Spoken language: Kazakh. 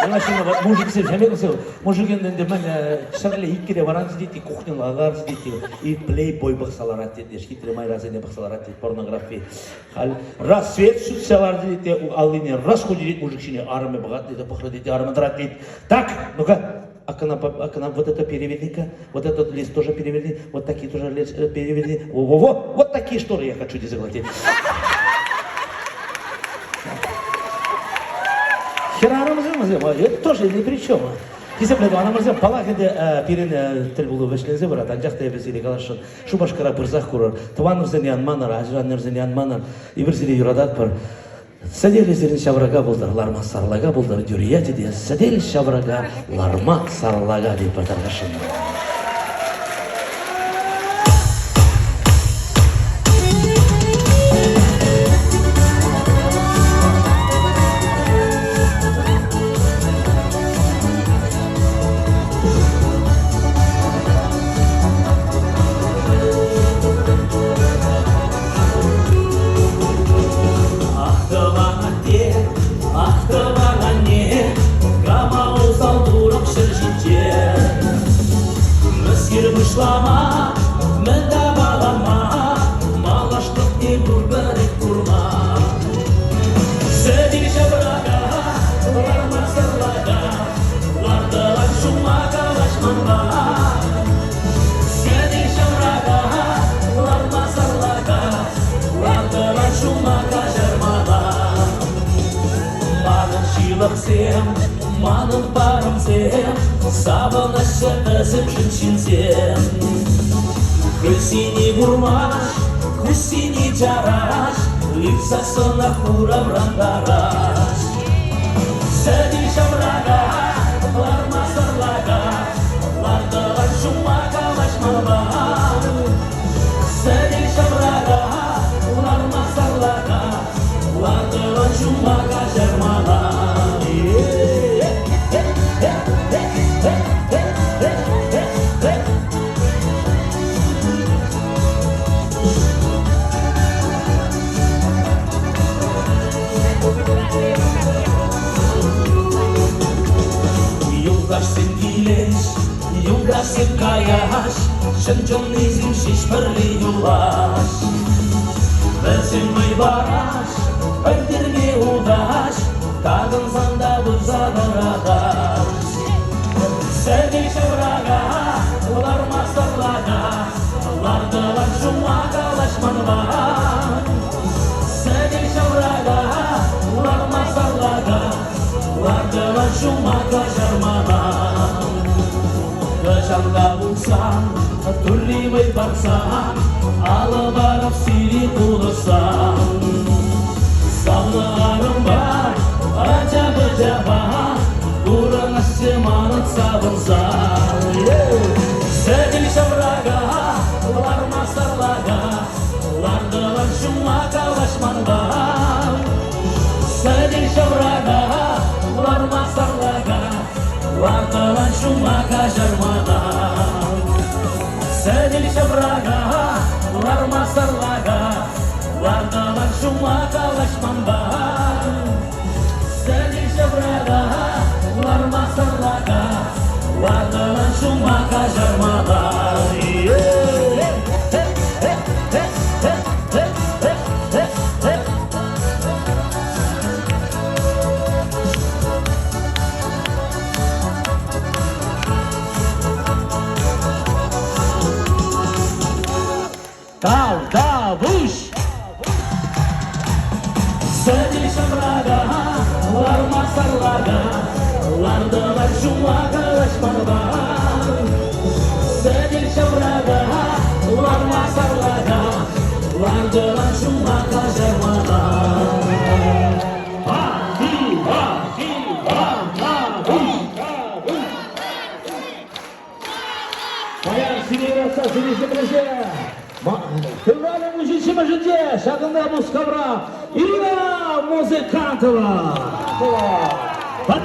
машина мужик сен шамексе мужик енді мен шырлы иккеде баранчы дейді кухняны агарчы дейді и плейбой бақсалар дейді шкитре майразене бақсалар дейді порнография хал рассвет шутсалар дейді алине расходи дейді мужикшине арме богат дейді похра дейді арме драт дейді так ну-ка а к нам вот это переведи-ка, вот этот лист тоже переведи, вот такие тоже лист переведи. Во-во-во, вот такие шторы я хочу здесь заглотить. Херарамызым, это тоже ни при чем. Десепледу анамызым палахеде пирен тілбулу вешлензе барат, анжақта ебесейлі қалашын, шубашқара бірзақ көрір, туанырзене анманар, ажранырзене анманар, ибірзейлі юрадат бар. Сәдел езерін шаврага болдар, ларма сарлага болдар, дюрия деде, сәдел шаврага, ларма сарлага деп бартарғашын. Шлама, мында балама, малаштық не бүрбірік құрма. Сәдел шабырага, ларма сырлага, лардылар шумаға лашманға. Сәдел шабырага, ларма сырлага, лардылар шумаға жармаға. Манын шилық сем, манын барым сем, сабынышы қызым жүншін сем. Күсіне бұрмаш, күсіне жараш, Липсасына құрам рандараш. Сәдел шамрага, ларма сырлага, лардылар шумаға лашмаға. Сәдел шамрага, ларма сырлага, лардылар шумаға жармаға. Югасып каяш, шын-жон изим шешпірлі юлаш. Бәсін май бараш, бірдерге удаш, тағын занда бұзадыр адаш. Сәдел шаврага, ларма сырлага, лардылар шумаға лашманға. Сәдел шаврага, ларма сырлага, лардылар шумаға жармаға. Жанға бұлсаң, түрлемей барсаң, алып арып сүйрей қулысаң. Саулығарым бар, ажабы-жаба, бұрын ашыманын сабынсаң. Сәдел шаврага, ларма сырлага, лардылар шумаға лашманға. Сәдел шаврага, ларма сырлага, лардылар шумаға жармаға. Сәдел шаврага, ларма сырлага, лардылар шумаға лашманға. Сәдел шаврага, ларма сырлага, лардылар шумаға жармаға. Vuş! Sădel şamraga, larma sarlaga, lardılar şumaga lashmanga. Sădel şamraga, larma sarlaga, lardılar şumaga jarmaga. Моя синеса, синеса прежде. Февралем мужчина житє, шагнемо з ковра, Ирина Музыкантова.